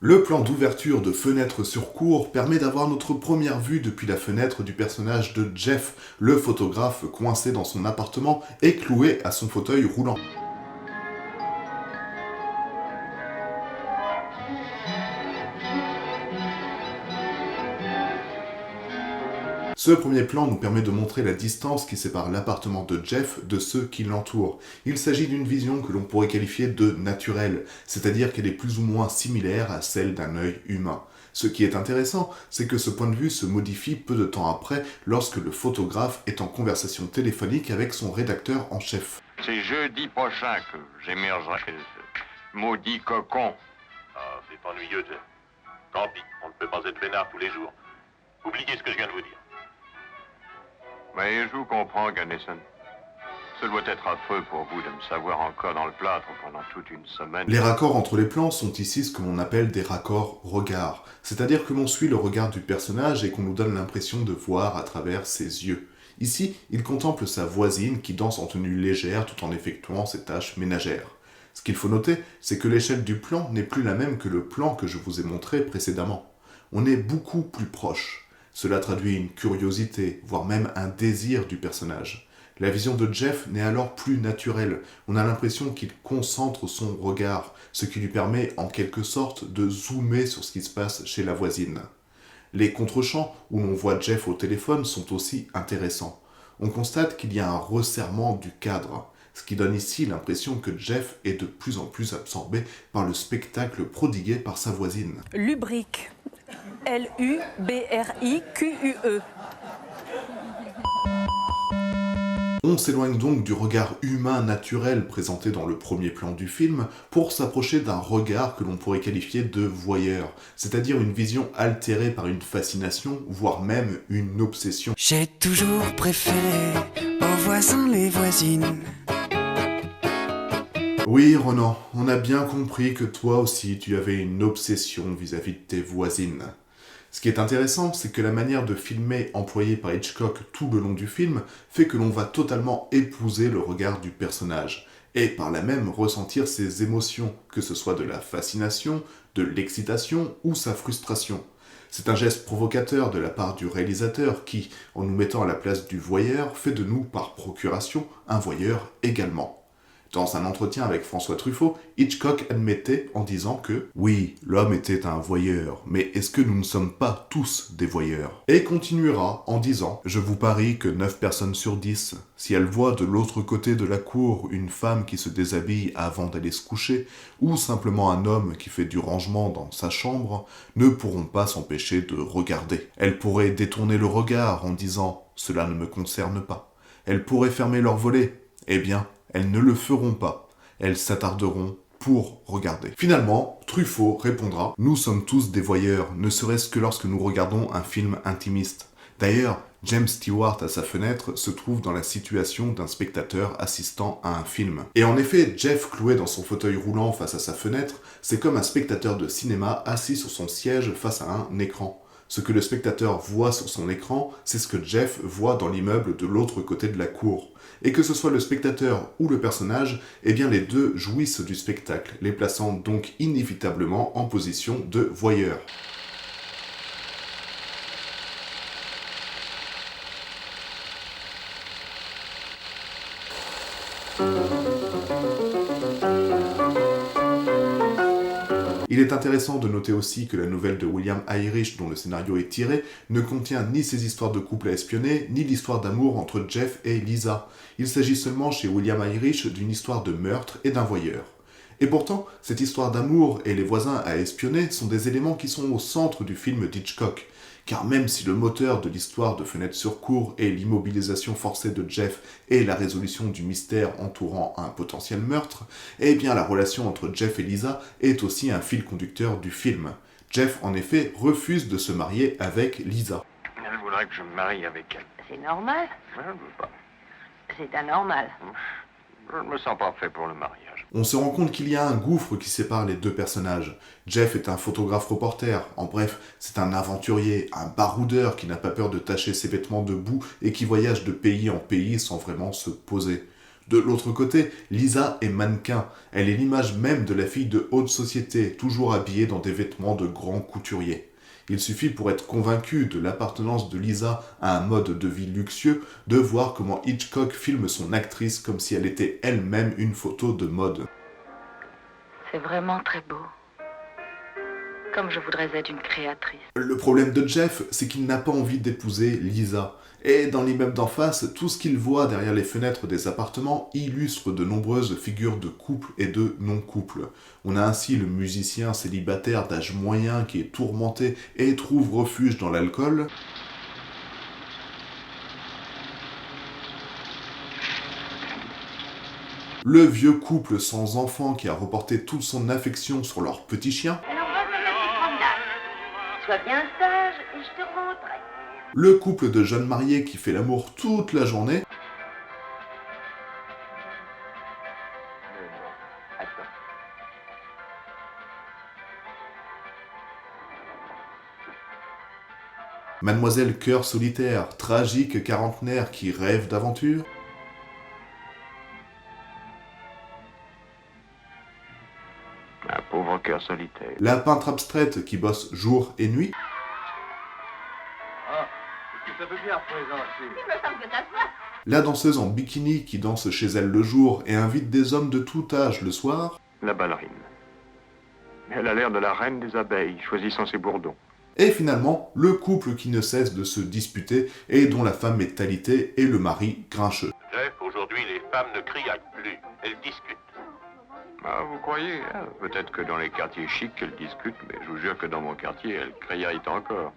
Le plan d'ouverture de fenêtre sur cour permet d'avoir notre première vue depuis la fenêtre du personnage de Jeff, le photographe coincé dans son appartement et cloué à son fauteuil roulant. Ce premier plan nous permet de montrer la distance qui sépare l'appartement de Jeff de ceux qui l'entourent. Il s'agit d'une vision que l'on pourrait qualifier de naturelle, c'est-à-dire qu'elle est plus ou moins similaire à celle d'un œil humain. Ce qui est intéressant, c'est que ce point de vue se modifie peu de temps après lorsque le photographe est en conversation téléphonique avec son rédacteur en chef. C'est jeudi prochain que j'émergerai. Maudit cocon. Ah, c'est ennuyeux, Jeff. Tant pis, on ne peut pas être peinard tous les jours. Oubliez ce que je viens de vous dire. Mais je vous comprends, Gunnison. Ce doit être affreux pour vous de me savoir encore dans le plâtre pendant toute une semaine. Les raccords entre les plans sont ici ce que l'on appelle des raccords regard, c'est-à-dire que l'on suit le regard du personnage et qu'on nous donne l'impression de voir à travers ses yeux. Ici, il contemple sa voisine qui danse en tenue légère tout en effectuant ses tâches ménagères. Ce qu'il faut noter, c'est que l'échelle du plan n'est plus la même que le plan que je vous ai montré précédemment. On est beaucoup plus proche. Cela traduit une curiosité, voire même un désir du personnage. La vision de Jeff n'est alors plus naturelle. On a l'impression qu'il concentre son regard, ce qui lui permet en quelque sorte de zoomer sur ce qui se passe chez la voisine. Les contre-champs où l'on voit Jeff au téléphone sont aussi intéressants. On constate qu'il y a un resserrement du cadre, ce qui donne ici l'impression que Jeff est de plus en plus absorbé par le spectacle prodigué par sa voisine. Lubrique. L-U-B-R-I-Q-U-E. On s'éloigne donc du regard humain naturel présenté dans le premier plan du film pour s'approcher d'un regard que l'on pourrait qualifier de voyeur, c'est-à-dire une vision altérée par une fascination, voire même une obsession. J'ai toujours préféré aux voisins les voisines. Oui, Ronan, on a bien compris que toi aussi tu avais une obsession vis-à-vis de tes voisines. Ce qui est intéressant, c'est que la manière de filmer employée par Hitchcock tout le long du film fait que l'on va totalement épouser le regard du personnage, et par là même ressentir ses émotions, que ce soit de la fascination, de l'excitation ou sa frustration. C'est un geste provocateur de la part du réalisateur qui, en nous mettant à la place du voyeur, fait de nous, par procuration, un voyeur également. Dans un entretien avec François Truffaut, Hitchcock admettait en disant que « Oui, l'homme était un voyeur, mais est-ce que nous ne sommes pas tous des voyeurs ?» Et continuera en disant « Je vous parie que 9 personnes sur 10, si elles voient de l'autre côté de la cour une femme qui se déshabille avant d'aller se coucher, ou simplement un homme qui fait du rangement dans sa chambre, ne pourront pas s'empêcher de regarder. Elles pourraient détourner le regard en disant « Cela ne me concerne pas ». Elles pourraient fermer leur volet. Eh bien, elles ne le feront pas. Elles s'attarderont pour regarder. Finalement, Truffaut répondra « Nous sommes tous des voyeurs, ne serait-ce que lorsque nous regardons un film intimiste. » D'ailleurs, James Stewart à sa fenêtre se trouve dans la situation d'un spectateur assistant à un film. Et en effet, Jeff cloué dans son fauteuil roulant face à sa fenêtre, c'est comme un spectateur de cinéma assis sur son siège face à un écran. Ce que le spectateur voit sur son écran, c'est ce que Jeff voit dans l'immeuble de l'autre côté de la cour. Et que ce soit le spectateur ou le personnage, eh bien les deux jouissent du spectacle, les plaçant donc inévitablement en position de voyeur. Il est intéressant de noter aussi que la nouvelle de William Irish, dont le scénario est tiré, ne contient ni ces histoires de couple à espionner, ni l'histoire d'amour entre Jeff et Lisa. Il s'agit seulement chez William Irish d'une histoire de meurtre et d'un voyeur. Et pourtant, cette histoire d'amour et les voisins à espionner sont des éléments qui sont au centre du film d'Hitchcock. Car même si le moteur de l'histoire de Fenêtre sur cour est l'immobilisation forcée de Jeff et la résolution du mystère entourant un potentiel meurtre, eh bien la relation entre Jeff et Lisa est aussi un fil conducteur du film. Jeff, en effet, refuse de se marier avec Lisa. Elle voudrait que je me marie avec elle. C'est normal. Je ne veux pas. C'est anormal. Je ne me sens pas fait pour le mariage. On se rend compte qu'il y a un gouffre qui sépare les deux personnages. Jeff est un photographe-reporter, en bref, c'est un aventurier, un baroudeur qui n'a pas peur de tacher ses vêtements de boue et qui voyage de pays en pays sans vraiment se poser. De l'autre côté, Lisa est mannequin. Elle est l'image même de la fille de haute société, toujours habillée dans des vêtements de grand couturier. Il suffit pour être convaincu de l'appartenance de Lisa à un mode de vie luxueux de voir comment Hitchcock filme son actrice comme si elle était elle-même une photo de mode. C'est vraiment très beau. Comme je voudrais être une créatrice. Le problème de Jeff, c'est qu'il n'a pas envie d'épouser Lisa. Et dans l'immeuble d'en face, tout ce qu'il voit derrière les fenêtres des appartements illustre de nombreuses figures de couple et de non-couple. On a ainsi le musicien célibataire d'âge moyen qui est tourmenté et trouve refuge dans l'alcool. Le vieux couple sans enfant qui a reporté toute son affection sur leur petit chien. Alors va faire la petite promenade. Sois bien sage et je te rendrai. Le couple de jeunes mariés qui fait l'amour toute la journée. Mademoiselle Cœur solitaire, tragique quarantenaire qui rêve d'aventure. Un pauvre cœur solitaire. La peintre abstraite qui bosse jour et nuit. Ça veut bien représenter. La danseuse en bikini qui danse chez elle le jour et invite des hommes de tout âge le soir. La ballerine. Elle a l'air de la reine des abeilles, choisissant ses bourdons. Et finalement, le couple qui ne cesse de se disputer et dont la femme est alitée et le mari grincheux. Jeff, aujourd'hui, les femmes ne criaillent plus. Elles discutent. Ah, vous croyez hein? Peut-être que dans les quartiers chics, elles discutent, mais je vous jure que dans mon quartier, elles criaillent encore.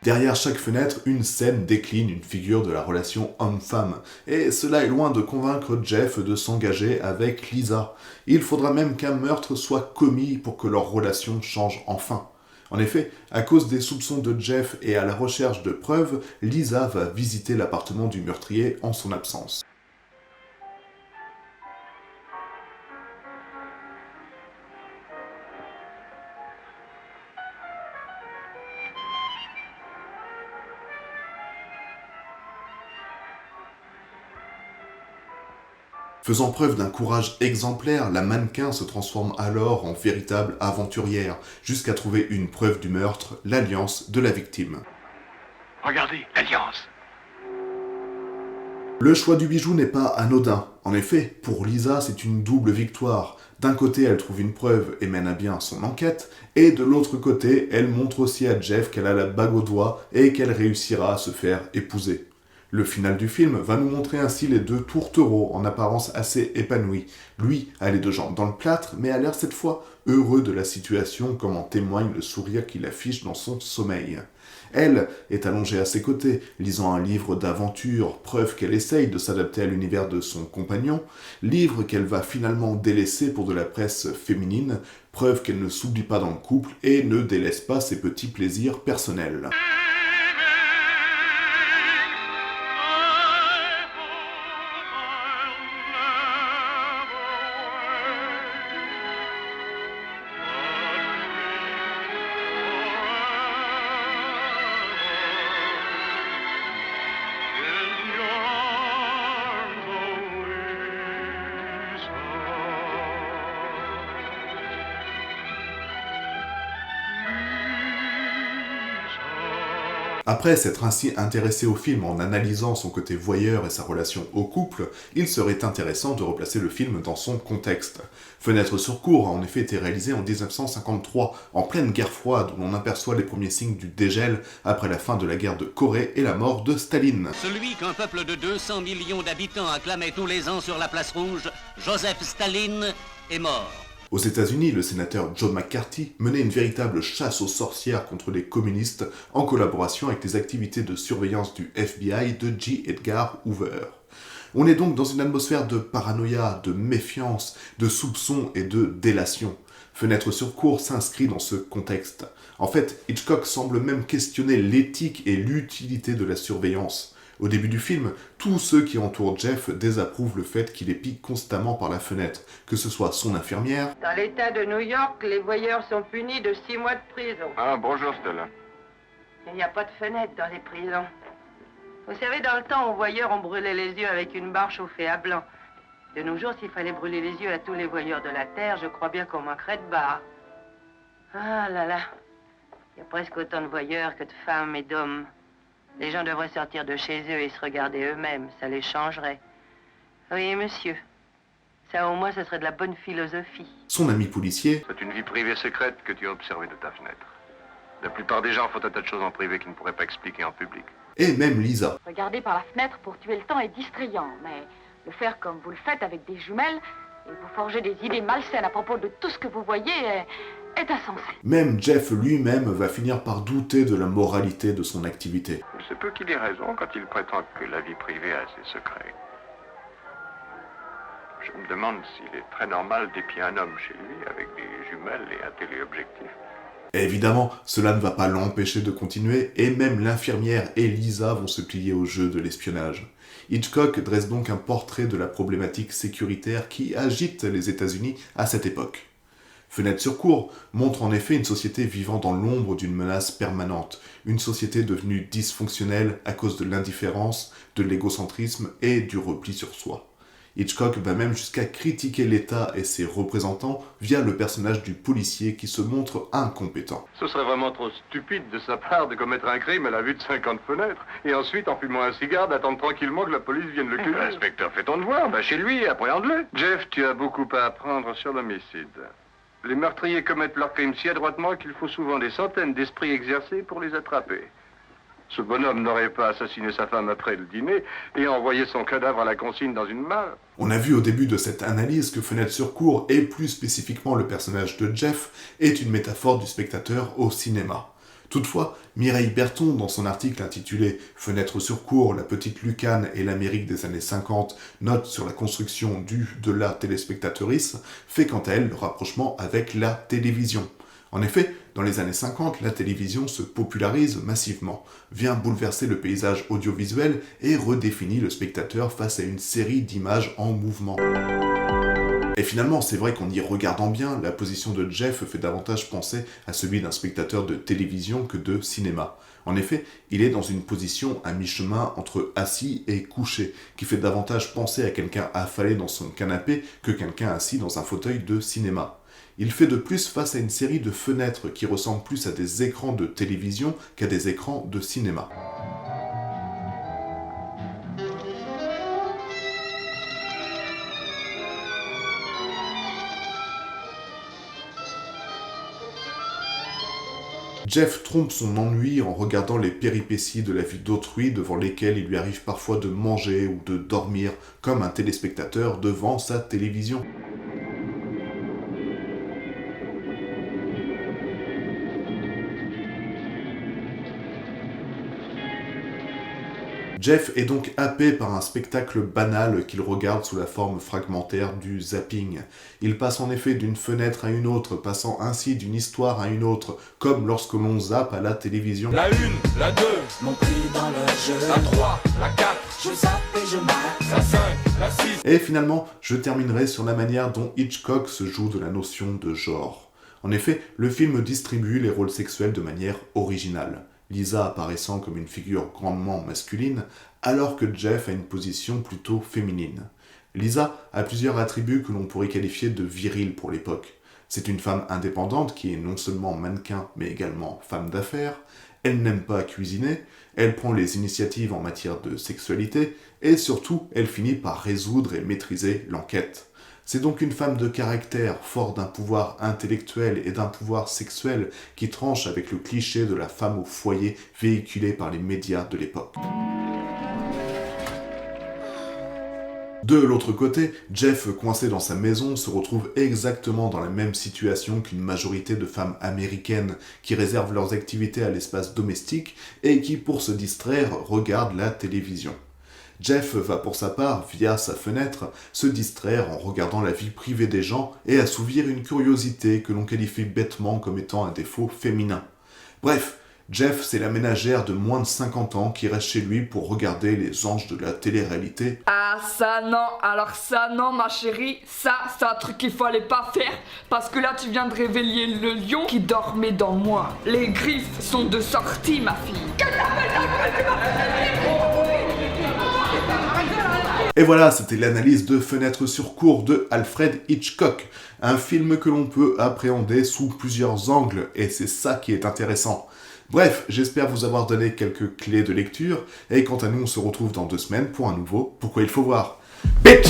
Derrière chaque fenêtre, une scène décline une figure de la relation homme-femme. Et cela est loin de convaincre Jeff de s'engager avec Lisa. Il faudra même qu'un meurtre soit commis pour que leur relation change enfin. En effet, à cause des soupçons de Jeff et à la recherche de preuves, Lisa va visiter l'appartement du meurtrier en son absence. Faisant preuve d'un courage exemplaire, la mannequin se transforme alors en véritable aventurière, jusqu'à trouver une preuve du meurtre, l'alliance de la victime. Regardez, l'alliance. Le choix du bijou n'est pas anodin. En effet, pour Lisa, c'est une double victoire. D'un côté, elle trouve une preuve et mène à bien son enquête, et de l'autre côté, elle montre aussi à Jeff qu'elle a la bague au doigt et qu'elle réussira à se faire épouser. Le final du film va nous montrer ainsi les deux tourtereaux en apparence assez épanouis. Lui a les deux jambes dans le plâtre, mais a l'air cette fois heureux de la situation, comme en témoigne le sourire qu'il affiche dans son sommeil. Elle est allongée à ses côtés, lisant un livre d'aventure, preuve qu'elle essaye de s'adapter à l'univers de son compagnon, livre qu'elle va finalement délaisser pour de la presse féminine, preuve qu'elle ne s'oublie pas dans le couple et ne délaisse pas ses petits plaisirs personnels. Après s'être ainsi intéressé au film en analysant son côté voyeur et sa relation au couple, il serait intéressant de replacer le film dans son contexte. Fenêtre sur cour a en effet été réalisé en 1953, en pleine guerre froide, où l'on aperçoit les premiers signes du dégel après la fin de la guerre de Corée et la mort de Staline. Celui qu'un peuple de 200 millions d'habitants acclamait tous les ans sur la place rouge, Joseph Staline, est mort. Aux États-Unis, le sénateur Joe McCarthy menait une véritable chasse aux sorcières contre les communistes en collaboration avec les activités de surveillance du FBI de J. Edgar Hoover. On est donc dans une atmosphère de paranoïa, de méfiance, de soupçons et de délation. Fenêtre sur cour s'inscrit dans ce contexte. En fait, Hitchcock semble même questionner l'éthique et l'utilité de la surveillance. Au début du film, tous ceux qui entourent Jeff désapprouvent le fait qu'il épie constamment par la fenêtre, que ce soit son infirmière. Dans l'État de New York, les voyeurs sont punis de 6 mois de prison. Ah, bonjour Stella. Il n'y a pas de fenêtre dans les prisons. Vous savez, dans le temps, aux voyeurs, on brûlait les yeux avec une barre chauffée à blanc. De nos jours, s'il fallait brûler les yeux à tous les voyeurs de la Terre, je crois bien qu'on manquerait de barres. Ah là là, il y a presque autant de voyeurs que de femmes et d'hommes. Les gens devraient sortir de chez eux et se regarder eux-mêmes, ça les changerait. Oui, monsieur. Ça, au moins, ça serait de la bonne philosophie. Son ami policier... C'est une vie privée secrète que tu as observée de ta fenêtre. La plupart des gens font un tas de choses en privé qu'ils ne pourraient pas expliquer en public. Et même Lisa. Regarder par la fenêtre pour tuer le temps est distrayant, mais le faire comme vous le faites avec des jumelles et vous forger des idées malsaines à propos de tout ce que vous voyez est insensé. Même Jeff lui-même va finir par douter de la moralité de son activité. Il se peut qu'il ait raison quand il prétend que la vie privée a ses secrets. Je me demande s'il est très normal d'épier un homme chez lui avec des jumelles et un téléobjectif. Évidemment, cela ne va pas l'empêcher de continuer, et même l'infirmière et Lisa vont se plier au jeu de l'espionnage. Hitchcock dresse donc un portrait de la problématique sécuritaire qui agite les États-Unis à cette époque. Fenêtre sur cour montre en effet une société vivant dans l'ombre d'une menace permanente, une société devenue dysfonctionnelle à cause de l'indifférence, de l'égocentrisme et du repli sur soi. Hitchcock va même jusqu'à critiquer l'État et ses représentants via le personnage du policier qui se montre incompétent. Ce serait vraiment trop stupide de sa part de commettre un crime à la vue de 50 fenêtres et ensuite, en fumant un cigare, d'attendre tranquillement que la police vienne le cueillir. Inspecteur, fais ton devoir, va chez lui et appréhende-le. Jeff, tu as beaucoup à apprendre sur l'homicide. Les meurtriers commettent leurs crimes si adroitement qu'il faut souvent des centaines d'esprits exercés pour les attraper. Ce bonhomme n'aurait pas assassiné sa femme après le dîner et envoyé son cadavre à la consigne dans une mare. On a vu au début de cette analyse que Fenêtre sur cour, et plus spécifiquement le personnage de Jeff, est une métaphore du spectateur au cinéma. Toutefois, Mireille Berton, dans son article intitulé « Fenêtre sur cour, la petite lucarne et l'Amérique des années 50, note sur la construction de la téléspectatrice », fait quant à elle le rapprochement avec la télévision. En effet, dans les années 50, la télévision se popularise massivement, vient bouleverser le paysage audiovisuel et redéfinit le spectateur face à une série d'images en mouvement. Et finalement, c'est vrai qu'en y regardant bien, la position de Jeff fait davantage penser à celui d'un spectateur de télévision que de cinéma. En effet, il est dans une position à mi-chemin entre assis et couché, qui fait davantage penser à quelqu'un affalé dans son canapé que quelqu'un assis dans un fauteuil de cinéma. Il fait de plus face à une série de fenêtres qui ressemblent plus à des écrans de télévision qu'à des écrans de cinéma. Jeff trompe son ennui en regardant les péripéties de la vie d'autrui devant lesquelles il lui arrive parfois de manger ou de dormir comme un téléspectateur devant sa télévision. Jeff est donc happé par un spectacle banal qu'il regarde sous la forme fragmentaire du zapping. Il passe en effet d'une fenêtre à une autre, passant ainsi d'une histoire à une autre, comme lorsque l'on zappe à la télévision. La 1, la 2, Mon prix dans le jeu. la 3, la 4, Je zappe et je mate. la 5, la 6. Et finalement, je terminerai sur la manière dont Hitchcock se joue de la notion de genre. En effet, le film distribue les rôles sexuels de manière originale. Lisa apparaissant comme une figure grandement masculine, alors que Jeff a une position plutôt féminine. Lisa a plusieurs attributs que l'on pourrait qualifier de virils pour l'époque. C'est une femme indépendante qui est non seulement mannequin, mais également femme d'affaires. Elle n'aime pas cuisiner, elle prend les initiatives en matière de sexualité, et surtout, elle finit par résoudre et maîtriser l'enquête. C'est donc une femme de caractère, fort d'un pouvoir intellectuel et d'un pouvoir sexuel qui tranche avec le cliché de la femme au foyer véhiculé par les médias de l'époque. De l'autre côté, Jeff, coincé dans sa maison, se retrouve exactement dans la même situation qu'une majorité de femmes américaines qui réservent leurs activités à l'espace domestique et qui, pour se distraire, regardent la télévision. Jeff va pour sa part, via sa fenêtre, se distraire en regardant la vie privée des gens et assouvir une curiosité que l'on qualifie bêtement comme étant un défaut féminin. Bref, Jeff, c'est la ménagère de moins de 50 ans qui reste chez lui pour regarder les anges de la télé-réalité. Ah ça non, alors ça non ma chérie, ça c'est un truc qu'il fallait pas faire parce que là tu viens de réveiller le lion qui dormait dans moi. Les griffes sont de sortie ma fille. Que t'appelles Et voilà, c'était l'analyse de Fenêtre sur cour de Alfred Hitchcock, un film que l'on peut appréhender sous plusieurs angles, et c'est ça qui est intéressant. Bref, j'espère vous avoir donné quelques clés de lecture, et quant à nous, on se retrouve dans 2 semaines pour un nouveau Pourquoi il faut voir. Bitch!